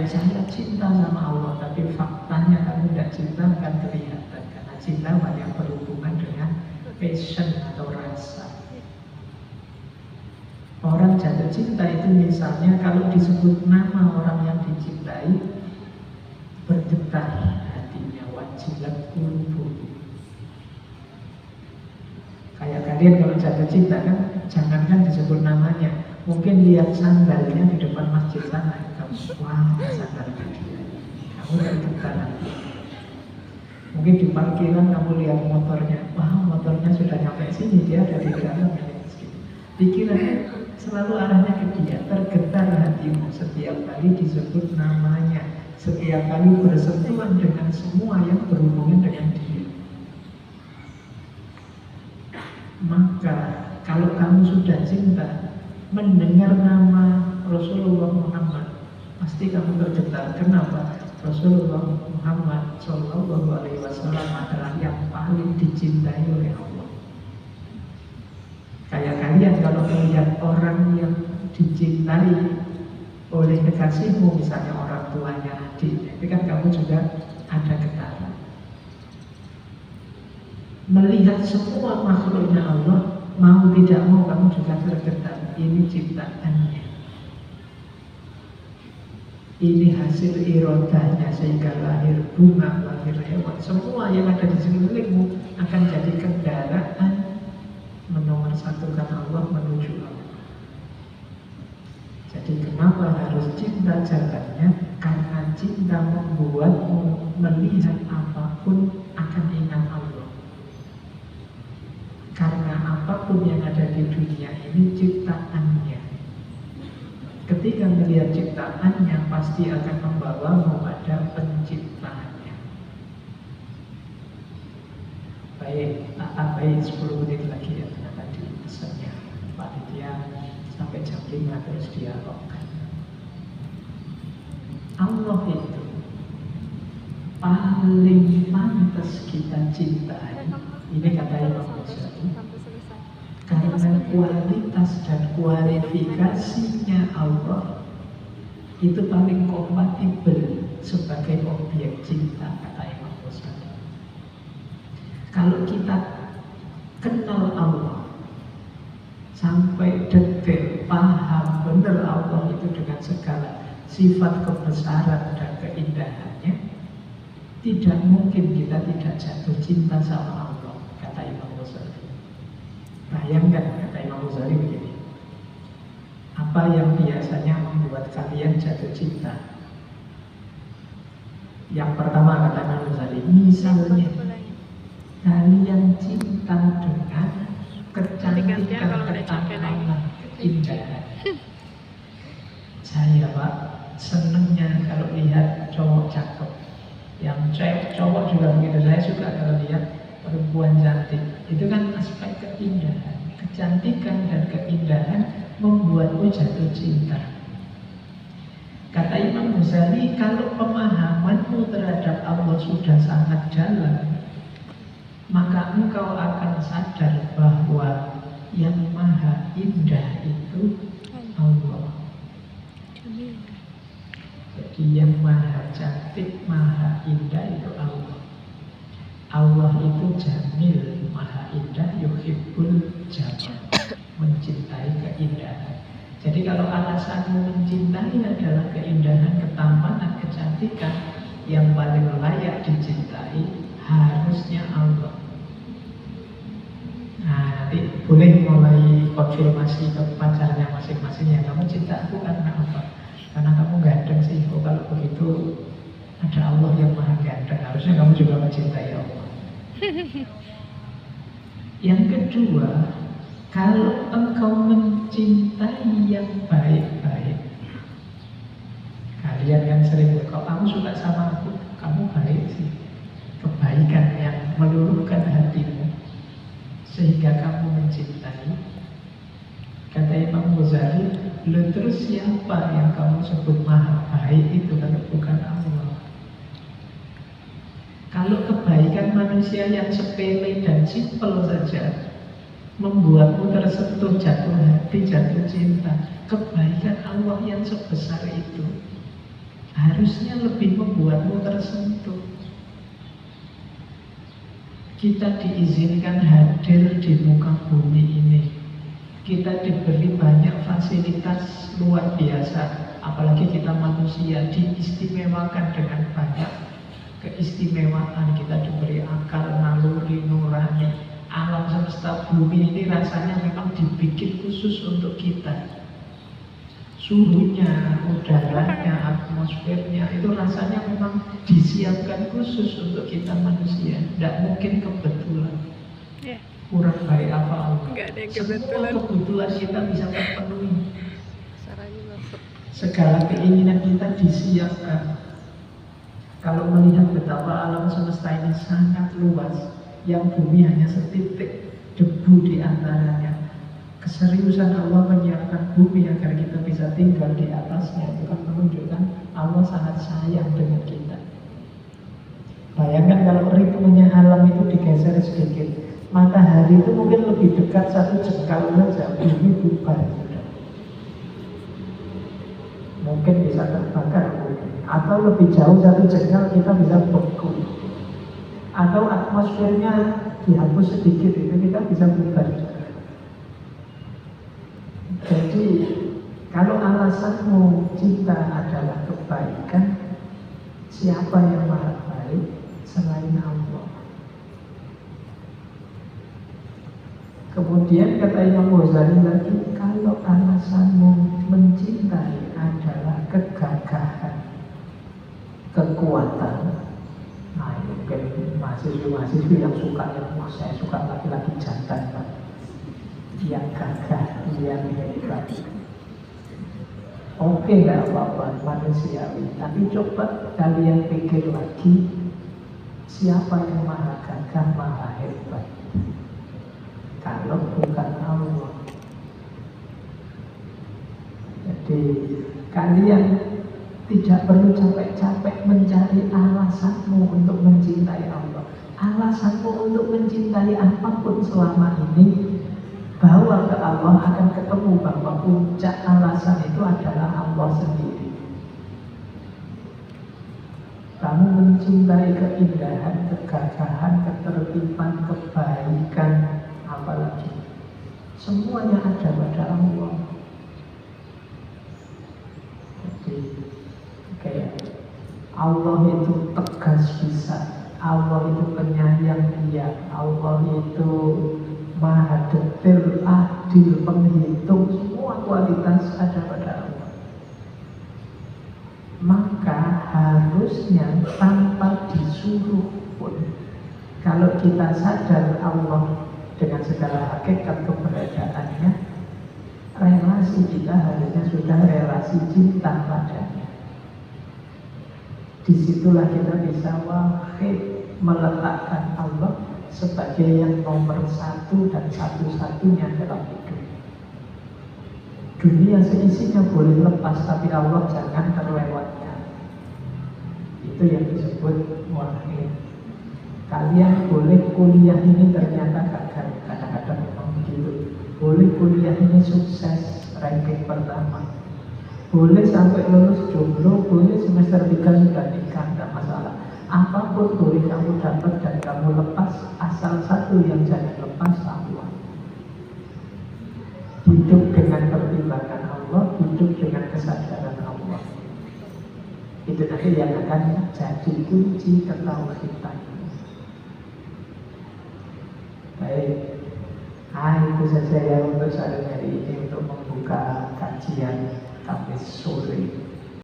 saya cinta sama Allah, tapi faktanya kamu tidak cinta akan kelihatan. Karena cinta banyak berhubungan dengan passion atau rasa. Orang jatuh cinta itu misalnya kalau disebut nama orang yang dicintai, bergetar hatinya, wajilat qulubuhum. Kayak kalian kalau jatuh cinta kan, jangankan disebut namanya, mungkin lihat sandalnya di depan masjid sana, kamu wah sandalnya dia, kamu bergetar. Mungkin di parkiran kamu lihat motornya, wah motornya sudah nyampe sini, dia ada di dalam. Pikirannya selalu arahnya ke dia, tergetar hatimu setiap kali disebut namanya, setiap kali bersentuhan dengan semua yang berhubungan dengan dia. Maka kalau kamu sudah cinta, mendengar nama Rasulullah Muhammad, pasti kamu tergetar. Kenapa? Rasulullah Muhammad Shallallahu Alaihi Wasallam adalah yang paling dicintai oleh Allah. Kayak kalian kalau melihat orang yang dicintai oleh kekasihmu, misalnya orang tuanya, adik, itu kan kamu juga ada getaran. Melihat semua makhluknya Allah, mau tidak mau kamu juga tergetar. Ini ciptaannya, ini hasil irodanya, sehingga lahir bunga, lahir hewan. Semua yang ada di sekelilingmu akan jadi kendaraan menomorsatukan Allah menuju Allah. Jadi kenapa harus cinta jalannya? Karena cinta membuatmu melihat apapun akan ingat Allah. Karena apapun yang ada di dunia ini ciptaannya. Ketika melihat ciptaannya, pasti akan membawamu pada penciptaannya. Baik, tak tambahin 10 menit lagi ya. Tadi pesannya Pak Ditya sampai jam 5 terus dialog. Allah itu paling pantas kita cintai. Ini kata Imam Ghazali. Karena kualitas dan kualifikasinya Allah itu paling kompatibel sebagai objek cinta, kata Imam Ghazali. Kalau kita kenal Allah sampai detail, paham benar Allah itu dengan segala sifat kebesaran dan keindahannya, tidak mungkin kita tidak jatuh cinta sama Allah, kata Imam Ghazali. Bayangkan, kata Imam Ghazali begini, apa yang biasanya membuat kalian jatuh cinta? Yang pertama, kata Imam Ghazali, misalnya kalian cinta dengan kecantikan, ketampanan, keindahan. Saya Pak, senengnya kalau lihat cowok cakep. Yang cowok juga begitu, saya suka kalau lihat perempuan cantik. Itu kan aspek keindahan. Kecantikan dan keindahan membuatmu jatuh cinta. Kata Imam Ghazali, kalau pemahamanmu terhadap Allah sudah sangat dalam, maka engkau akan sadar bahwa yang maha indah itu Allah. Jadi yang maha cantik, maha indah itu Allah. Allah itu jamil, maha indah, yuhibbul jamal, mencintai keindahan. Jadi kalau alasanmu mencintai adalah keindahan, ketampanan, kecantikan, yang paling layak dicintai harusnya Allah. Nah, nanti boleh mulai konfirmasi ke pacarnya masing-masing, ya kamu cinta aku karena apa? Karena kamu ganteng sih. Oh, kalau begitu ada Allah yang maha ganteng, harusnya kamu juga mencintai Allah. Yang kedua, kalau engkau mencintai yang baik-baik, kalian kan sering, kalau kamu suka sama aku, kamu baik sih, kebaikan yang meluluhkan hatimu sehingga kamu mencintai. Kata Imam Ghazali, lu terus siapa yang kamu sebut maha baik itu kalau bukan Allah? Kalau kebaikan manusia yang sepele dan simpel saja membuatmu tersentuh, jatuh hati, jatuh cinta, kebaikan Allah yang sebesar itu harusnya lebih membuatmu tersentuh. Kita diizinkan hadir di muka bumi ini. Kita diberi banyak fasilitas luar biasa. Apalagi kita manusia diistimewakan dengan banyak keistimewaan. Kita diberi akal, naluri, nurani. Alam semesta bumi ini rasanya memang dibikin khusus untuk kita. Suhunya, udaranya, atmosfernya itu rasanya memang disiapkan khusus untuk kita manusia. Tidak mungkin kebetulan. Kurang baik apa Allah. Semua kebetulan kita bisa terpenuhi. Segala keinginan kita disiapkan. Kalau melihat betapa alam semesta ini sangat luas, yang bumi hanya setitik debu di antaranya. Keseriusan Allah menyiapkan bumi agar kita bisa tinggal di atasnya, itu kan menunjukkan Allah sangat sayang dengan kita. Bayangkan kalau ritmenya alam itu digeser sedikit, matahari itu mungkin lebih dekat satu jengkal saja, bumi bubar. Mungkin bisa terbakar, atau lebih jauh satu jengkal kita bisa beku, atau atmosfernya dihapus sedikit, itu kita bisa bubar. Jadi kalau alasanmu cinta adalah kebaikan, siapa yang maha baik selain Allah? Kemudian kata Imam Ghazali lagi, kalau alasanmu mencintai adalah kegagahan, kekuatan, nah mungkin mahasiswa-mahasiswa yang suka, yang saya suka laki-laki jantan, Pak, yang gagah, yang hebat. Oke, nggak apa-apa, manusiawi. Tapi coba kalian pikir lagi, siapa yang maha gagah, maha hebat? Kalau bukan Allah. Jadi kalian tidak perlu capek-capek mencari alasanmu untuk mencintai Allah. Alasanmu untuk mencintai apapun selama ini, bawa ke Allah, akan ketemu bahwa puncak alasan itu adalah Allah sendiri. Kamu mencintai keindahan, kegagahan, ketertiban, kebaikan, apalagi semuanya ada pada Allah. Jadi kayak Allah itu tegas bisa, Allah itu penyayang dia, Allah itu maha detail, adil, penghitung, semua kualitas ada pada Allah. Maka harusnya tanpa disuruh pun, kalau kita sadar Allah dengan segala hakikat keberadaannya, relasi kita harusnya sudah relasi cinta padanya. Disitulah kita bisa wahid, meletakkan Allah sebagai yang nomor satu dan satu-satunya dalam hidup. Dunia seisinya boleh lepas, tapi Allah jangan terlewatkan. Itu yang disebut wahid. Kalian boleh kuliah ini ternyata gagal, kadang-kadang memang begitu. Boleh kuliah ini sukses, ranking pertama, boleh sampai lulus jomblo, boleh semester 3 sudah nikah, tidak masalah. Apapun boleh kamu dapat dan kamu lepas, asal satu yang jangan lepas, Allah. Hidup dengan pertimbangan Allah, hidup dengan kesadaran Allah. Itu nanti yang akan jadi kunci ketauhidan. Baik, itu saja ya untuk sore hari ini, untuk membuka kajian Kamis sore.